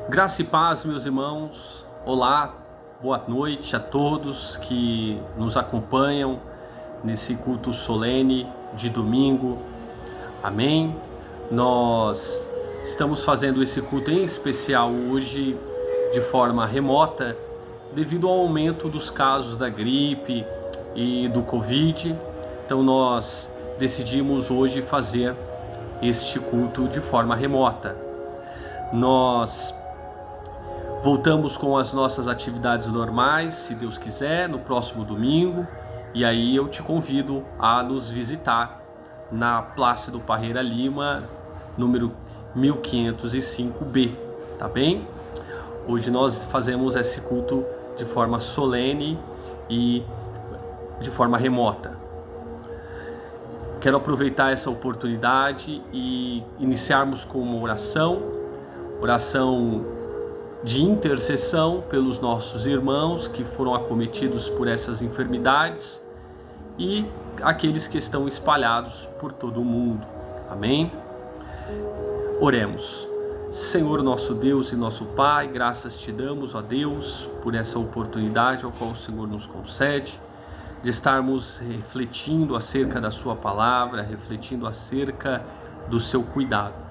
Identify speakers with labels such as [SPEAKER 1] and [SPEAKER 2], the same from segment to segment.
[SPEAKER 1] Graça e paz, meus irmãos. Olá, boa noite a todos que nos acompanham nesse culto solene de domingo. Amém? Nós estamos fazendo esse culto em especial hoje de forma remota devido ao aumento dos casos da gripe e do Covid. Então nós decidimos hoje fazer este culto de forma remota. Nós voltamos com as nossas atividades normais, se Deus quiser, no próximo domingo. E aí eu te convido a nos visitar na Plácido Parreira Lima, número 1505B, tá bem? Hoje nós fazemos esse culto de forma solene e de forma remota. Quero aproveitar essa oportunidade e iniciarmos com uma oração de intercessão pelos nossos irmãos que foram acometidos por essas enfermidades e aqueles que estão espalhados por todo o mundo. Amém? Oremos. Senhor nosso Deus e nosso Pai, graças te damos, ó Deus, por essa oportunidade ao qual o Senhor nos concede de estarmos refletindo acerca da sua palavra, refletindo acerca do seu cuidado.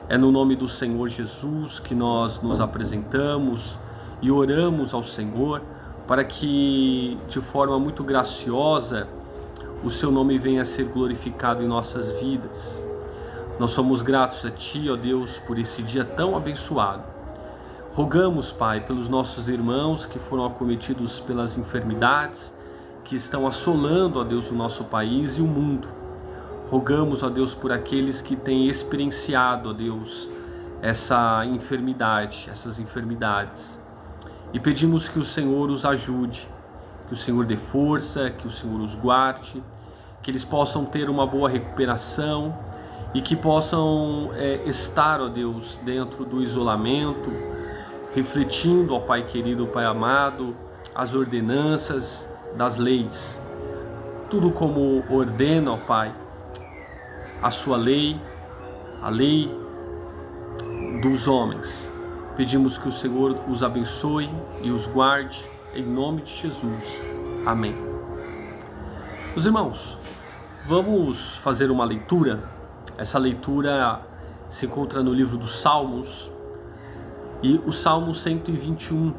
[SPEAKER 1] É no nome do Senhor Jesus que nós nos apresentamos e oramos ao Senhor para que, de forma muito graciosa, o seu nome venha a ser glorificado em nossas vidas. Nós somos gratos a Ti, ó Deus, por esse dia tão abençoado. Rogamos, Pai, pelos nossos irmãos que foram acometidos pelas enfermidades que estão assolando, ó Deus, o nosso país e o mundo. Rogamos, ó Deus, por aqueles que têm experienciado, ó Deus, essas enfermidades. E pedimos que o Senhor os ajude, que o Senhor dê força, que o Senhor os guarde, que eles possam ter uma boa recuperação e que possam estar, ó Deus, dentro do isolamento, refletindo, ó Pai querido, Pai amado, as ordenanças das leis. Tudo como ordena, ó Pai, a sua lei, a lei dos homens. Pedimos que o Senhor os abençoe e os guarde, em nome de Jesus. Amém. Meus irmãos, vamos fazer uma leitura. Essa leitura se encontra no livro dos Salmos, e o Salmo 121,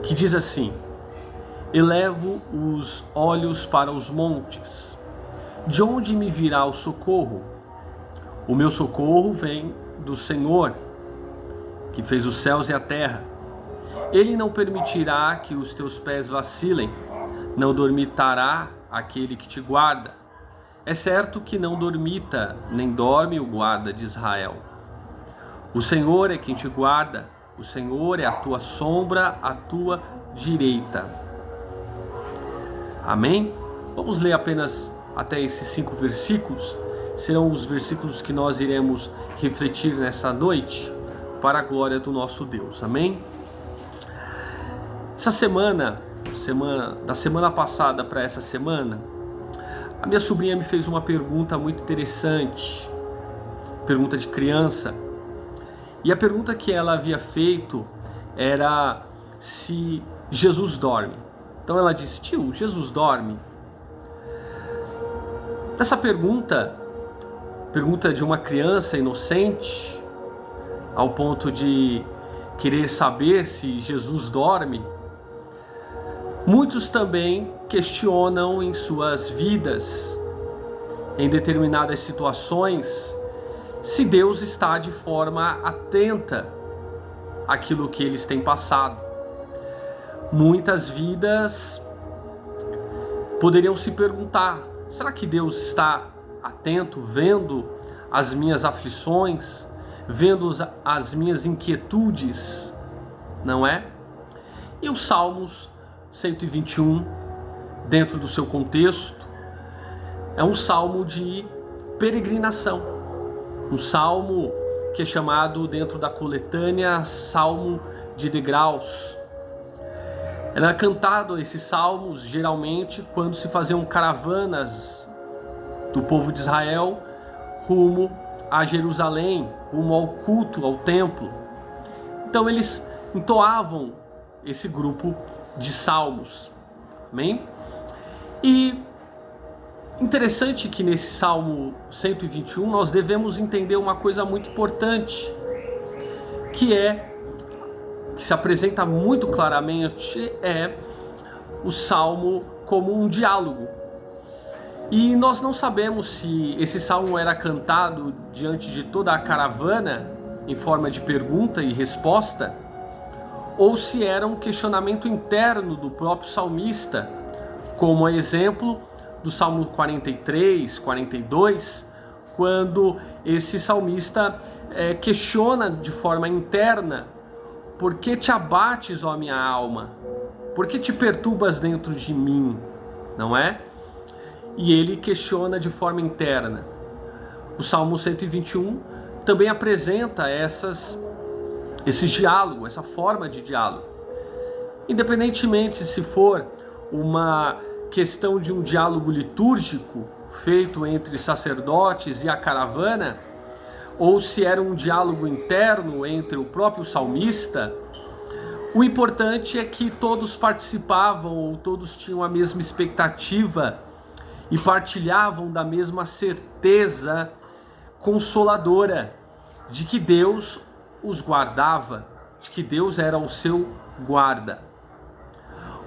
[SPEAKER 1] que diz assim: Elevo os olhos para os montes. De onde me virá o socorro? O meu socorro vem do Senhor, que fez os céus e a terra. Ele não permitirá que os teus pés vacilem, não dormitará aquele que te guarda. É certo que não dormita, nem dorme o guarda de Israel. O Senhor é quem te guarda, o Senhor é a tua sombra, à tua direita. Amém? Vamos ler apenas até esses 5 versículos. Serão os versículos que nós iremos refletir nessa noite para a glória do nosso Deus. Amém? Essa da semana passada para essa semana, a minha sobrinha me fez uma pergunta muito interessante, pergunta de criança, e a pergunta que ela havia feito era se Jesus dorme. Então ela disse: tio, Jesus dorme? Essa pergunta de uma criança inocente, ao ponto de querer saber se Jesus dorme, muitos também questionam em suas vidas, em determinadas situações, se Deus está de forma atenta àquilo que eles têm passado. Muitas vidas poderiam se perguntar: será que Deus está atento, vendo as minhas aflições, vendo as minhas inquietudes, não é? E o Salmos 121, dentro do seu contexto, é um salmo de peregrinação, um salmo que é chamado dentro da coletânea Salmo de Degraus. Era cantado esses salmos geralmente quando se faziam caravanas do povo de Israel rumo a Jerusalém, rumo ao culto, ao templo. Então eles entoavam esse grupo de salmos. Amém? E interessante que nesse Salmo 121 nós devemos entender uma coisa muito importante, que se apresenta muito claramente, é o Salmo como um diálogo. E nós não sabemos se esse Salmo era cantado diante de toda a caravana, em forma de pergunta e resposta, ou se era um questionamento interno do próprio salmista, como exemplo do Salmo 43, 42, quando esse salmista questiona de forma interna: por que te abates, ó minha alma? Por que te perturbas dentro de mim? Não é? E ele questiona de forma interna. O Salmo 121 também apresenta esse diálogo, essa forma de diálogo. Independentemente se for uma questão de um diálogo litúrgico feito entre sacerdotes e a caravana, ou se era um diálogo interno entre o próprio salmista, o importante é que todos participavam, ou todos tinham a mesma expectativa e partilhavam da mesma certeza consoladora de que Deus os guardava, de que Deus era o seu guarda.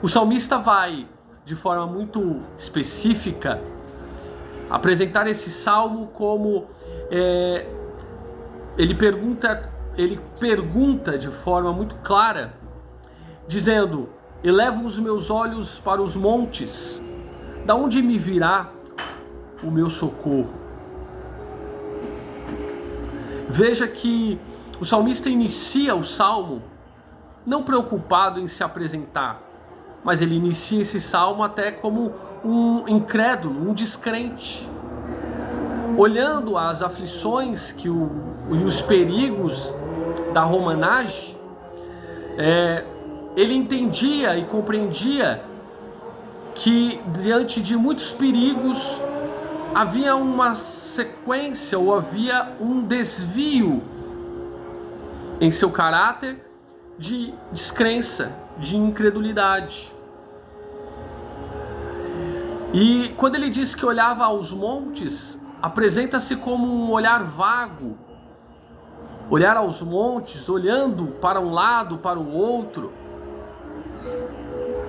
[SPEAKER 1] O salmista vai, de forma muito específica, apresentar esse salmo como ele pergunta de forma muito clara, dizendo: elevo os meus olhos para os montes, da onde me virá o meu socorro? Veja que o salmista inicia o salmo não preocupado em se apresentar, mas ele inicia esse salmo até como um incrédulo, um descrente, olhando as aflições e os perigos da romanagem. Ele entendia e compreendia que diante de muitos perigos havia uma sequência, ou havia um desvio em seu caráter de descrença, de incredulidade. E quando ele diz que olhava aos montes, apresenta-se como um olhar vago, olhar aos montes, olhando para um lado, para o outro,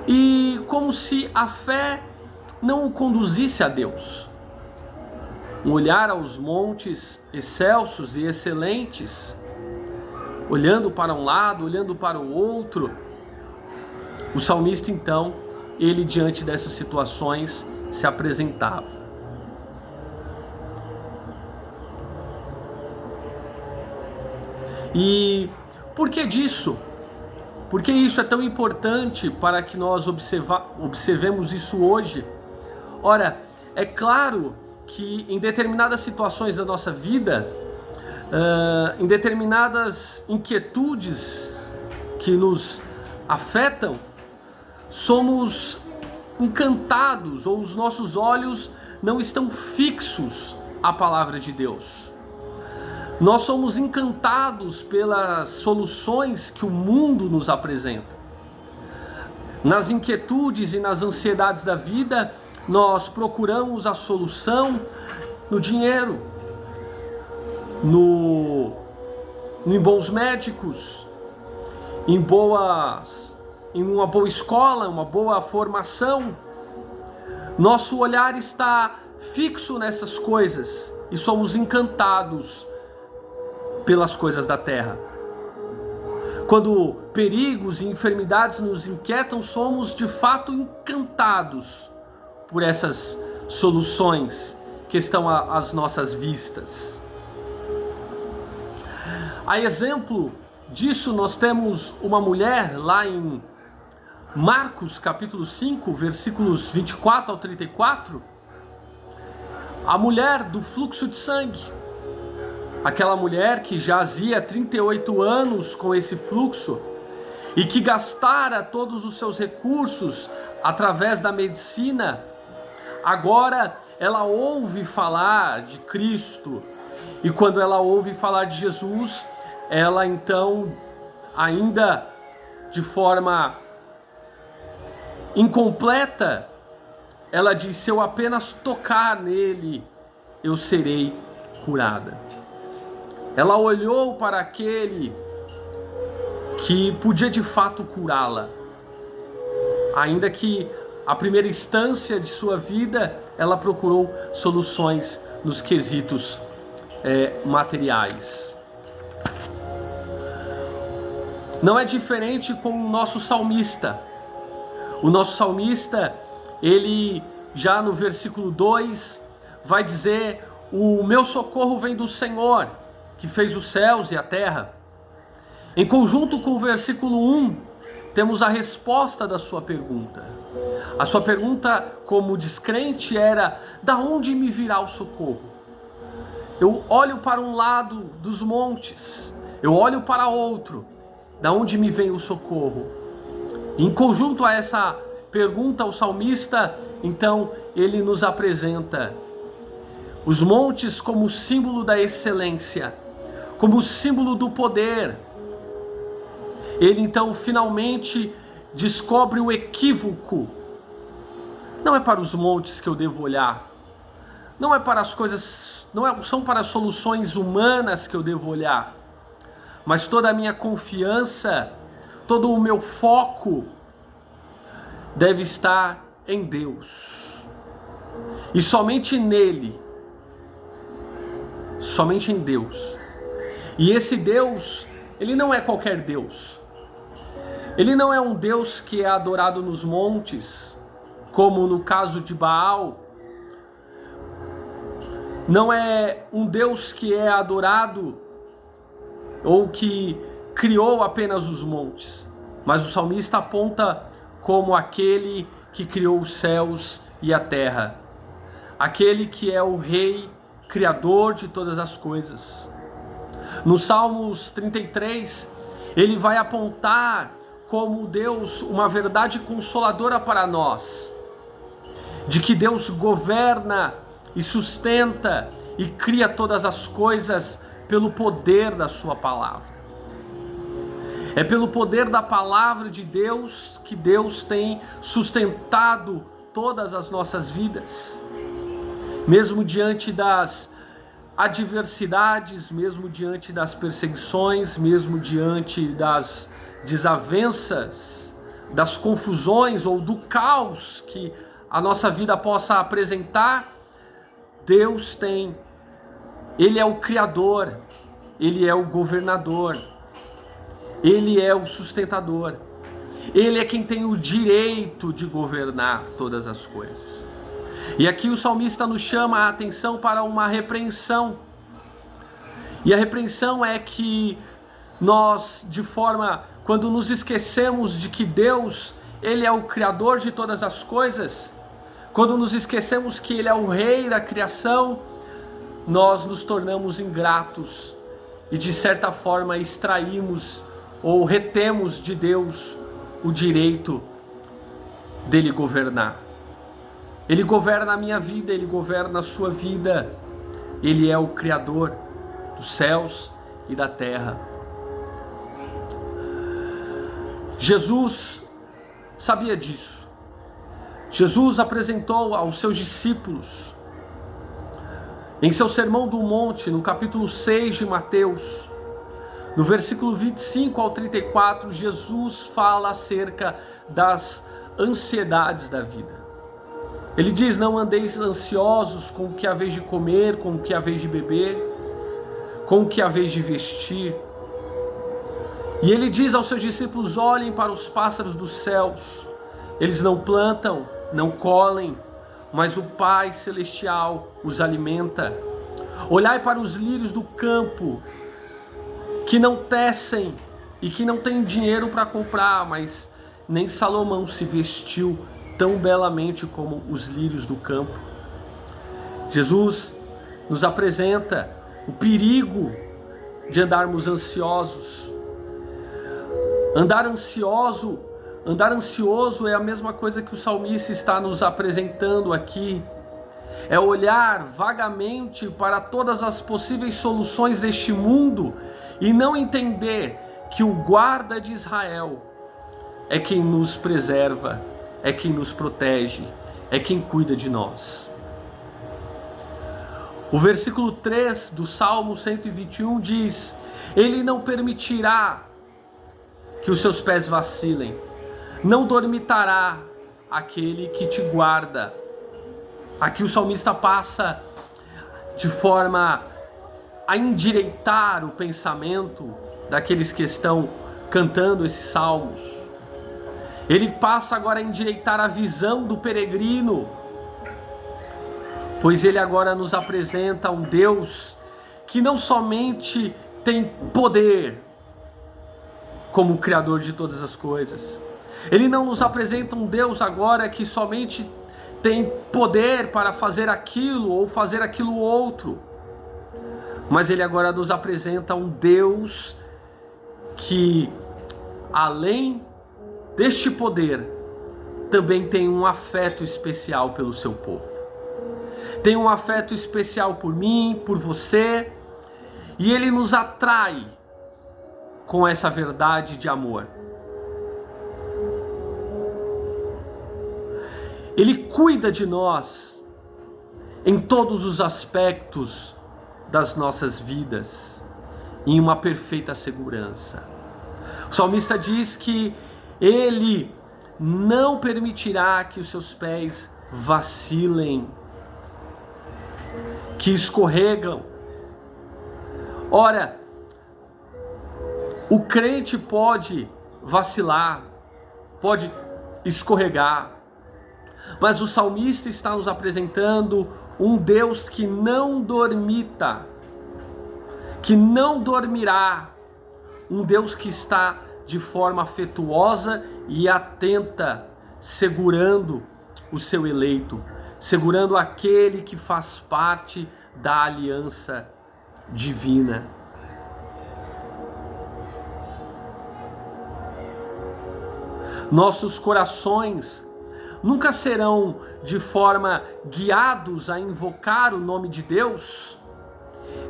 [SPEAKER 1] e como se a fé não o conduzisse a Deus. Um olhar aos montes excelsos e excelentes, olhando para um lado, olhando para o outro. O salmista, então, ele diante dessas situações se apresentava. E por que disso? Por que isso é tão importante para que nós observemos isso hoje? Ora, é claro que em determinadas situações da nossa vida, em determinadas inquietudes que nos afetam, somos encantados, ou os nossos olhos não estão fixos à palavra de Deus. Nós somos encantados pelas soluções que o mundo nos apresenta. Nas inquietudes e nas ansiedades da vida, nós procuramos a solução no dinheiro, em bons médicos, em uma boa escola, uma boa formação. Nosso olhar está fixo nessas coisas e somos encantados pelas coisas da terra. Quando perigos e enfermidades nos inquietam, somos de fato encantados por essas soluções que estão às nossas vistas. A exemplo disso, nós temos uma mulher lá em Marcos capítulo 5, versículos 24 ao 34, a mulher do fluxo de sangue. Aquela mulher que jazia 38 anos com esse fluxo e que gastara todos os seus recursos através da medicina, agora ela ouve falar de Cristo, e quando ela ouve falar de Jesus, ela então ainda de forma incompleta, ela diz: se eu apenas tocar nele, eu serei curada. Ela olhou para aquele que podia de fato curá-la, ainda que a primeira instância de sua vida ela procurou soluções nos quesitos materiais. Não é diferente com o nosso salmista. O nosso salmista, ele já no versículo 2 vai dizer: o meu socorro vem do Senhor, que fez os céus e a terra. Em conjunto com o versículo 1, temos a resposta da sua pergunta. A sua pergunta, como descrente, era: da onde me virá o socorro? Eu olho para um lado dos montes, eu olho para outro, da onde me vem o socorro? Em conjunto a essa pergunta, o salmista, então, ele nos apresenta os montes como símbolo da excelência, como símbolo do poder. Ele então finalmente descobre o equívoco. Não é para os montes que eu devo olhar, não é para as coisas, são para as soluções humanas que eu devo olhar, mas toda a minha confiança, todo o meu foco deve estar em Deus, e somente nele, somente em Deus. E esse Deus, ele não é qualquer Deus. Ele não é um Deus que é adorado nos montes, como no caso de Baal. Não é um Deus que é adorado ou que criou apenas os montes, mas o salmista aponta como aquele que criou os céus e a terra, aquele que é o Rei, Criador de todas as coisas. No Salmos 33, ele vai apontar como Deus uma verdade consoladora para nós, de que Deus governa e sustenta e cria todas as coisas pelo poder da sua palavra. É pelo poder da palavra de Deus que Deus tem sustentado todas as nossas vidas. Mesmo diante das adversidades, mesmo diante das perseguições, mesmo diante das desavenças, das confusões ou do caos que a nossa vida possa apresentar, Deus tem, Ele é o Criador, Ele é o governador, Ele é o sustentador, Ele é quem tem o direito de governar todas as coisas. E aqui o salmista nos chama a atenção para uma repreensão. E a repreensão é que nós, quando nos esquecemos de que Deus, Ele é o Criador de todas as coisas, quando nos esquecemos que Ele é o Rei da criação, nós nos tornamos ingratos e de certa forma extraímos ou retemos de Deus o direito dele governar. Ele governa a minha vida, Ele governa a sua vida. Ele é o Criador dos céus e da terra. Jesus sabia disso. Jesus apresentou aos seus discípulos, em seu Sermão do Monte, no capítulo 6 de Mateus, no versículo 25 ao 34, Jesus fala acerca das ansiedades da vida. Ele diz: não andeis ansiosos com o que haveis de comer, com o que haveis de beber, com o que haveis de vestir. E ele diz aos seus discípulos: olhem para os pássaros dos céus, eles não plantam, não colhem, mas o Pai Celestial os alimenta. Olhai para os lírios do campo, que não tecem e que não têm dinheiro para comprar, mas nem Salomão se vestiu tão belamente como os lírios do campo. Jesus nos apresenta o perigo de andarmos ansiosos. Andar ansioso é a mesma coisa que o salmista está nos apresentando aqui. É olhar vagamente para todas as possíveis soluções deste mundo e não entender que o guarda de Israel é quem nos preserva, é quem nos protege, é quem cuida de nós. O versículo 3 do Salmo 121 diz: Ele não permitirá que os seus pés vacilem, não dormitará aquele que te guarda. Aqui o salmista passa de forma a endireitar o pensamento daqueles que estão cantando esses salmos. Ele passa agora a endireitar a visão do peregrino, pois ele agora nos apresenta um Deus que não somente tem poder como o Criador de todas as coisas. Ele não nos apresenta um Deus agora que somente tem poder para fazer aquilo ou fazer aquilo outro. Mas ele agora nos apresenta um Deus que, além deste poder, também tem um afeto especial pelo seu povo. Tem um afeto especial por mim, por você, e ele nos atrai com essa verdade de amor. Ele cuida de nós em todos os aspectos das nossas vidas, em uma perfeita segurança. O salmista diz que ele não permitirá que os seus pés vacilem, que escorregam. Ora, o crente pode vacilar, pode escorregar, mas o salmista está nos apresentando um Deus que não dormita, que não dormirá, um Deus que está de forma afetuosa e atenta, segurando o seu eleito, segurando aquele que faz parte da aliança divina. Nossos corações nunca serão de forma guiados a invocar o nome de Deus,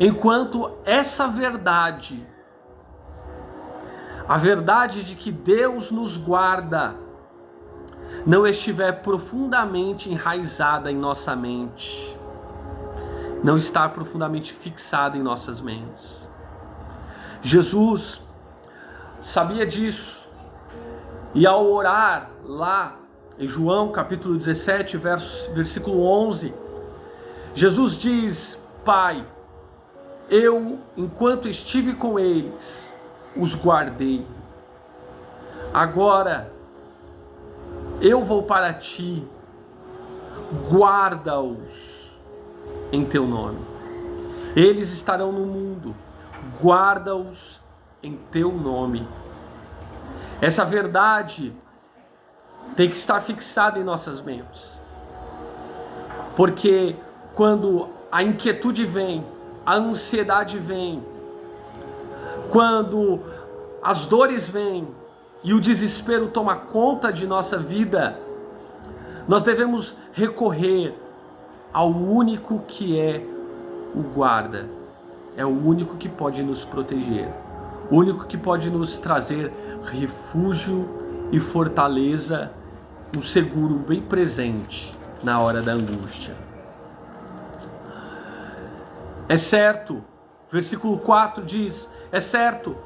[SPEAKER 1] enquanto essa verdade, a verdade de que Deus nos guarda, não estiver profundamente enraizada em nossa mente, não está profundamente fixada em nossas mentes. Jesus sabia disso, e ao orar lá em João capítulo 17, versículo 11, Jesus diz: Pai, eu, enquanto estive com eles, os guardei. Agora eu vou para ti, guarda-os em teu nome. Eles estarão no mundo, guarda-os em teu nome. Essa verdade tem que estar fixada em nossas mentes, porque quando a inquietude vem, a ansiedade vem, quando as dores vêm e o desespero toma conta de nossa vida, nós devemos recorrer ao único que é o guarda, é o único que pode nos proteger, o único que pode nos trazer refúgio e fortaleza, um seguro bem presente na hora da angústia. É certo, versículo 4 diz, é certo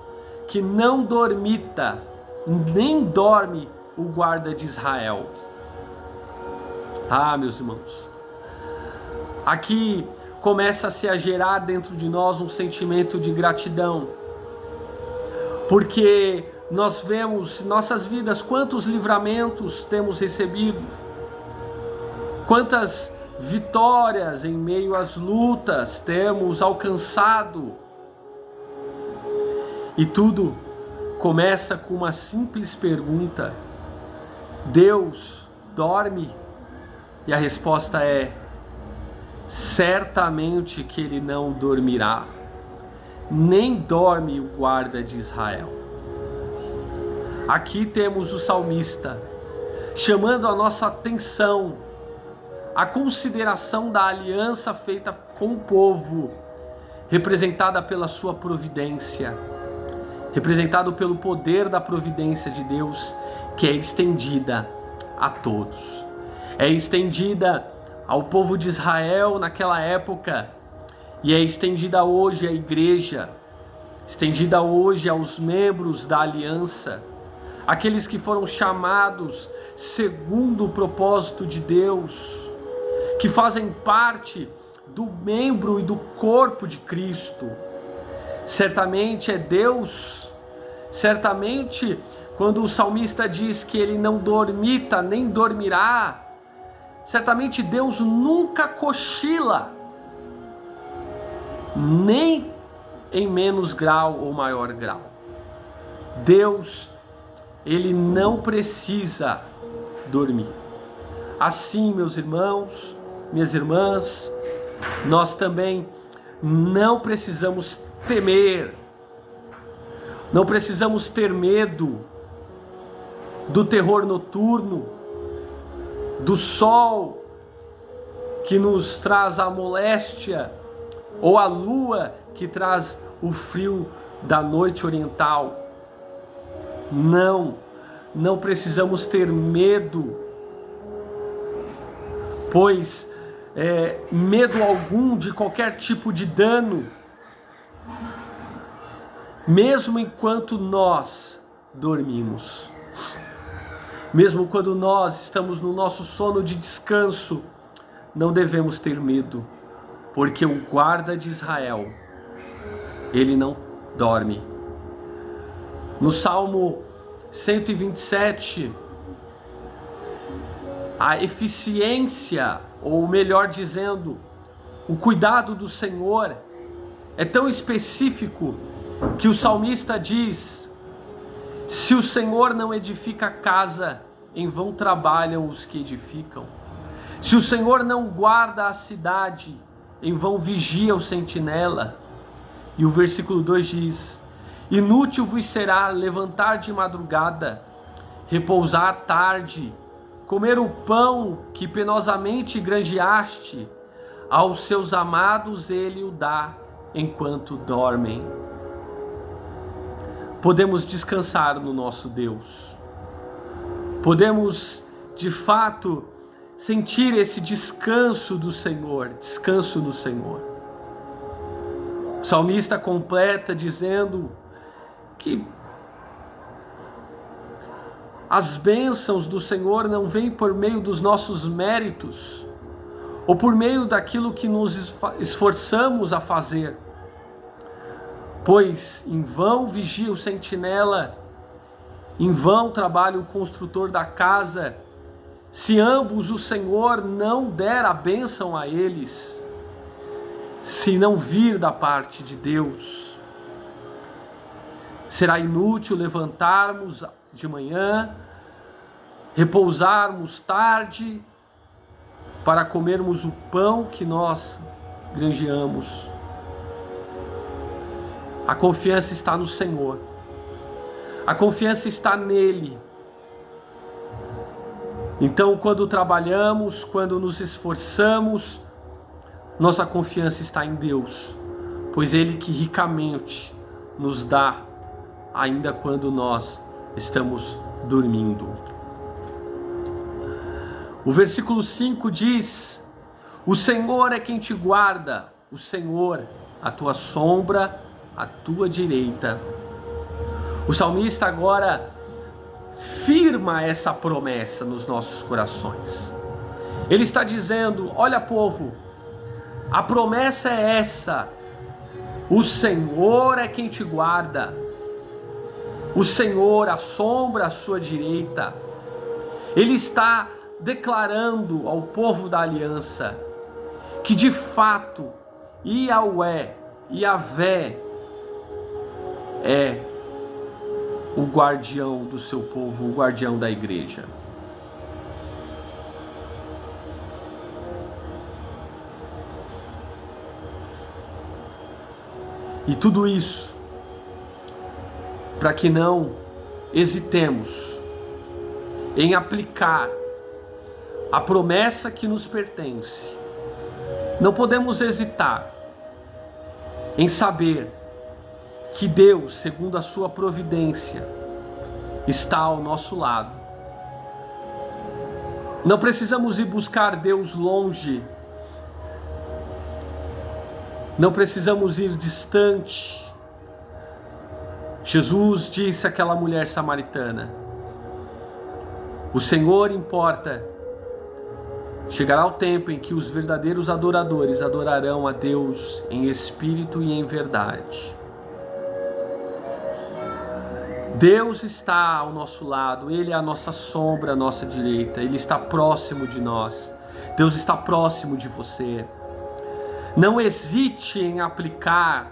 [SPEAKER 1] que não dormita, nem dorme o guarda de Israel. Ah, meus irmãos, aqui começa-se a gerar dentro de nós um sentimento de gratidão, porque nós vemos em nossas vidas quantos livramentos temos recebido, quantas vitórias em meio às lutas temos alcançado. E tudo começa com uma simples pergunta: Deus dorme? E a resposta é: certamente que ele não dormirá, nem dorme o guarda de Israel. Aqui temos o salmista chamando a nossa atenção, a consideração da aliança feita com o povo, representada pela sua providência. representado pelo poder da providência de Deus, que é estendida a todos. É estendida ao povo de Israel naquela época e é estendida hoje à igreja, estendida hoje aos membros da aliança, aqueles que foram chamados segundo o propósito de Deus, que fazem parte do membro e do corpo de Cristo. Certamente é Deus, certamente quando o salmista diz que ele não dormita nem dormirá, certamente Deus nunca cochila, nem em menos grau ou maior grau. Deus, ele não precisa dormir. Assim, meus irmãos, minhas irmãs, nós também não precisamos temer, não precisamos ter medo do terror noturno, do sol que nos traz a moléstia, ou a lua que traz o frio da noite oriental. Não precisamos ter medo, pois medo algum de qualquer tipo de dano, mesmo enquanto nós dormimos, mesmo quando nós estamos no nosso sono de descanso, não devemos ter medo, porque o guarda de Israel, ele não dorme. No Salmo 127, a eficiência, ou melhor dizendo, o cuidado do Senhor é tão específico que o salmista diz: se o Senhor não edifica a casa, em vão trabalham os que edificam. Se o Senhor não guarda a cidade, em vão vigia o sentinela. E o versículo 2 diz: inútil vos será levantar de madrugada, repousar tarde, comer o pão que penosamente granjeaste, aos seus amados ele o dá enquanto dormem. Podemos descansar no nosso Deus, podemos de fato sentir esse descanso do Senhor, descanso no Senhor. O salmista completa dizendo que as bênçãos do Senhor não vêm por meio dos nossos méritos, ou por meio daquilo que nos esforçamos a fazer, pois em vão vigia o sentinela, em vão trabalha o construtor da casa, se ambos o Senhor não der a bênção a eles, se não vir da parte de Deus. Será inútil levantarmos de manhã, repousarmos tarde, para comermos o pão que nós granjeamos. A confiança está no Senhor, a confiança está nele. Então, quando trabalhamos, quando nos esforçamos, nossa confiança está em Deus, pois Ele que ricamente nos dá, ainda quando nós estamos dormindo. O versículo 5 diz: o Senhor é quem te guarda, o Senhor, a tua sombra, à tua direita. O salmista agora firma essa promessa nos nossos corações. Ele está dizendo: olha, povo, a promessa é essa: o Senhor é quem te guarda, o Senhor, a sombra à sua direita. Ele está declarando ao povo da aliança que de fato Yahweh, Yahvé é o guardião do seu povo, o guardião da igreja. E tudo isso para que não hesitemos em aplicar a promessa que nos pertence. Não podemos hesitar em saber que Deus, segundo a sua providência, está ao nosso lado. Não precisamos ir buscar Deus longe. Não precisamos ir distante. Jesus disse àquela mulher samaritana: o Senhor importa. Chegará o tempo em que os verdadeiros adoradores adorarão a Deus em espírito e em verdade. Deus está ao nosso lado, Ele é a nossa sombra, a nossa direita, Ele está próximo de nós. Deus está próximo de você. Não hesite em aplicar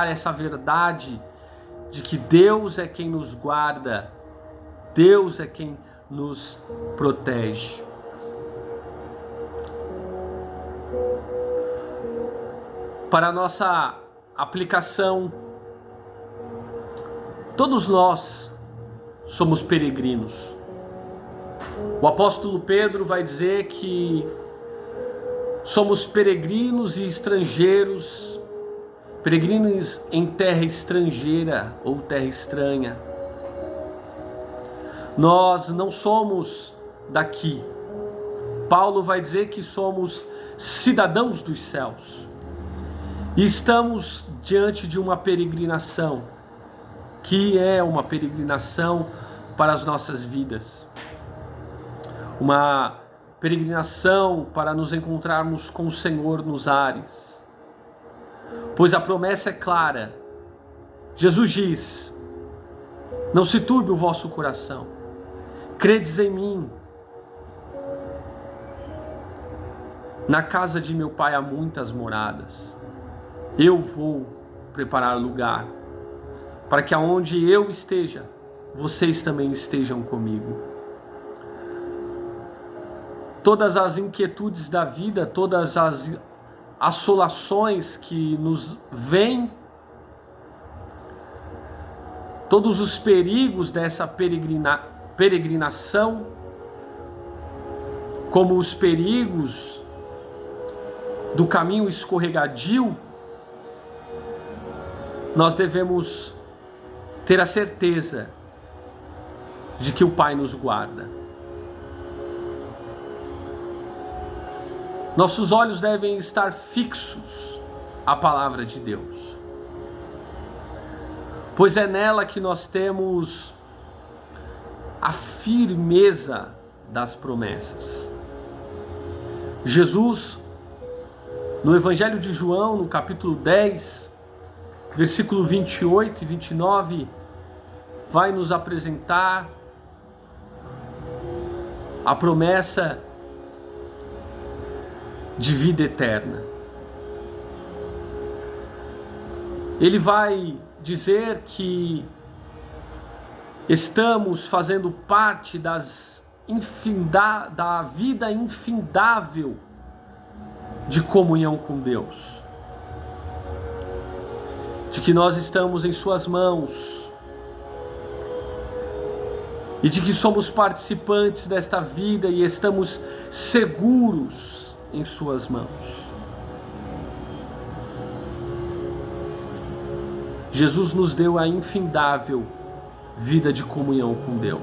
[SPEAKER 1] essa verdade de que Deus é quem nos guarda, Deus é quem nos protege. Para a nossa aplicação, todos nós somos peregrinos. O apóstolo Pedro vai dizer que somos peregrinos e estrangeiros, peregrinos em terra estrangeira ou terra estranha. Nós não somos daqui. Paulo vai dizer que somos cidadãos dos céus. E estamos diante de uma peregrinação, que é uma peregrinação para as nossas vidas. Uma peregrinação para nos encontrarmos com o Senhor nos ares. Pois a promessa é clara. Jesus diz: não se turbe o vosso coração. Credes em mim. Na casa de meu Pai há muitas moradas. Eu vou preparar lugar, para que aonde eu esteja, vocês também estejam comigo. Todas as inquietudes da vida, todas as assolações que nos vêm, todos os perigos dessa peregrinação, como os perigos do caminho escorregadio, nós devemos ter a certeza de que o Pai nos guarda. Nossos olhos devem estar fixos à palavra de Deus, pois é nela que nós temos a firmeza das promessas. Jesus, no Evangelho de João, no capítulo 10, versículo 28 e 29, vai nos apresentar a promessa de vida eterna. Ele vai dizer que estamos fazendo parte da vida infindável de comunhão com Deus, de que nós estamos em suas mãos e de que somos participantes desta vida e estamos seguros em suas mãos. Jesus nos deu a infindável vida de comunhão com Deus.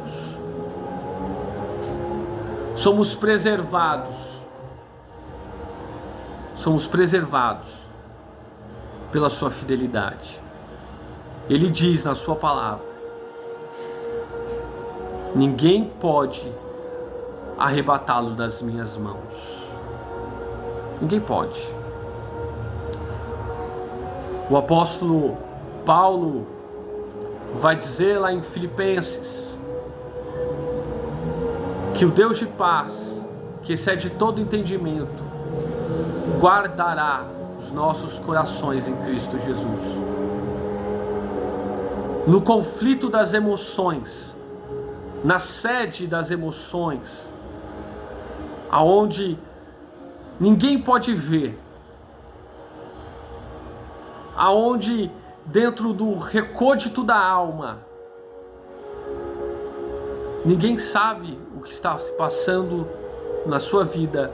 [SPEAKER 1] Somos preservados pela sua fidelidade. Ele diz na sua palavra: ninguém pode arrebatá-lo das minhas mãos. Ninguém pode. O apóstolo Paulo vai dizer lá em Filipenses que o Deus de paz, que excede todo entendimento, guardará os nossos corações em Cristo Jesus. No conflito das emoções, na sede das emoções, aonde ninguém pode ver, aonde dentro do recôndito da alma ninguém sabe o que está se passando na sua vida,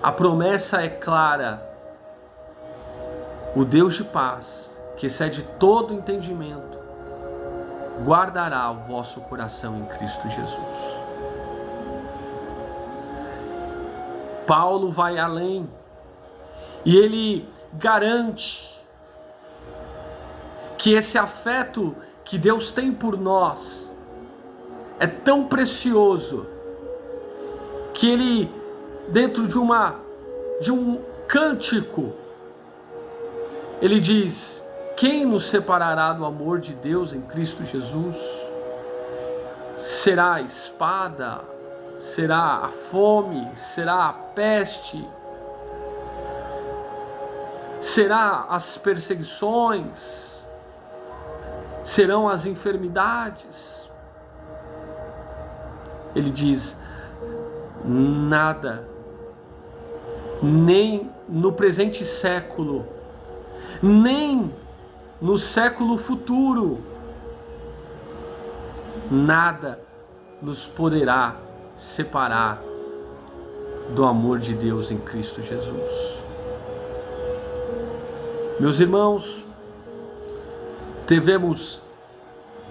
[SPEAKER 1] a promessa é clara: o Deus de paz, que excede todo entendimento, guardará o vosso coração em Cristo Jesus. Paulo vai além e ele garante que esse afeto que Deus tem por nós é tão precioso que ele, dentro de um cântico, ele diz: quem nos separará do amor de Deus em Cristo Jesus? Será a espada? Será a fome? Será a peste? Será as perseguições? Serão as enfermidades? Ele diz: nada, nem no presente século, nem no século futuro, nada nos poderá separar do amor de Deus em Cristo Jesus. Meus irmãos, devemos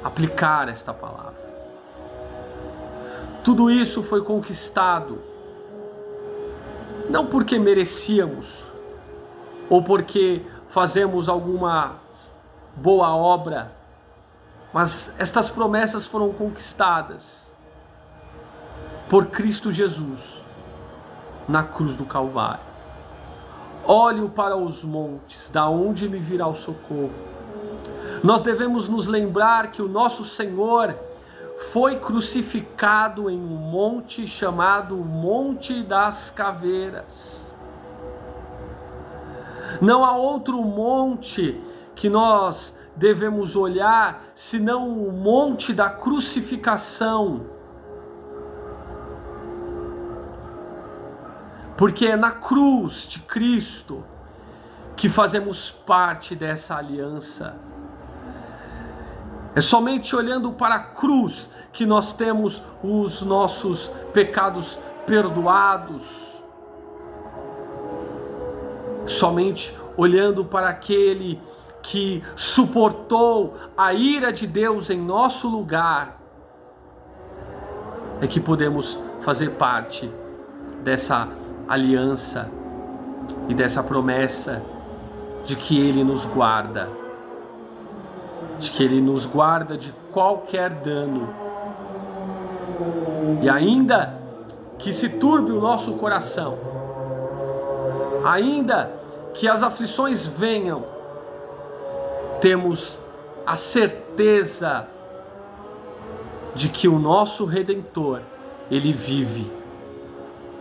[SPEAKER 1] aplicar esta palavra. Tudo isso foi conquistado não porque merecíamos ou porque fazemos alguma boa obra, mas estas promessas foram conquistadas por Cristo Jesus na cruz do Calvário. Olho para os montes, da onde me virá o socorro. Nós devemos nos lembrar que o nosso Senhor foi crucificado em um monte chamado Monte das Caveiras. Não há outro monte que nós devemos olhar senão o monte da crucificação. Porque é na cruz de Cristo que fazemos parte dessa aliança. É somente olhando para a cruz que nós temos os nossos pecados perdoados. Somente olhando para aquele que suportou a ira de Deus em nosso lugar é que podemos fazer parte dessa aliança e dessa promessa de que Ele nos guarda, de que Ele nos guarda de qualquer dano. E ainda que se turbe o nosso coração, ainda que as aflições venham, temos a certeza de que o nosso Redentor, Ele vive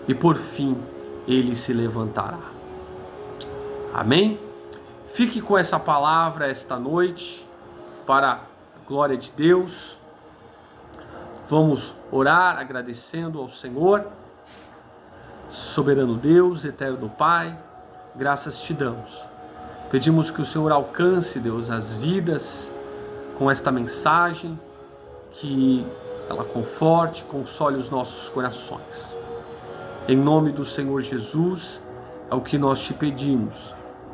[SPEAKER 1] e por fim Ele se levantará. Amém? Fique com essa palavra esta noite, para a glória de Deus. Vamos orar agradecendo ao Senhor. Soberano Deus, eterno Pai, graças te damos. Pedimos que o Senhor alcance, Deus, as vidas com esta mensagem, que ela conforte, console os nossos corações. Em nome do Senhor Jesus, é o que nós te pedimos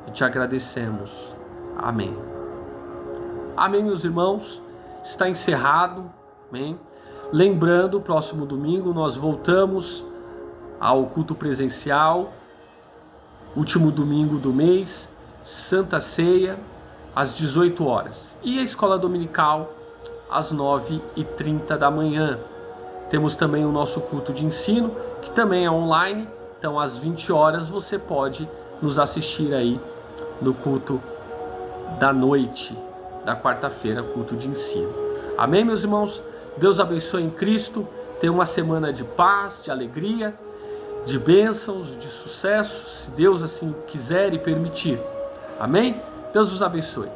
[SPEAKER 1] e te agradecemos. Amém. Amém, meus irmãos. Está encerrado. Amém. Lembrando, próximo domingo nós voltamos ao culto presencial. Último domingo do mês, Santa Ceia, às 18 horas. E a escola dominical, às 9h30 da manhã. Temos também o nosso culto de ensino, que também é online. Então, às 20 horas, você pode nos assistir aí no culto da noite, da quarta-feira, culto de ensino. Amém, meus irmãos? Deus abençoe em Cristo. Tenha uma semana de paz, de alegria, de bênçãos, de sucesso, se Deus assim quiser e permitir. Amém? Deus vos abençoe.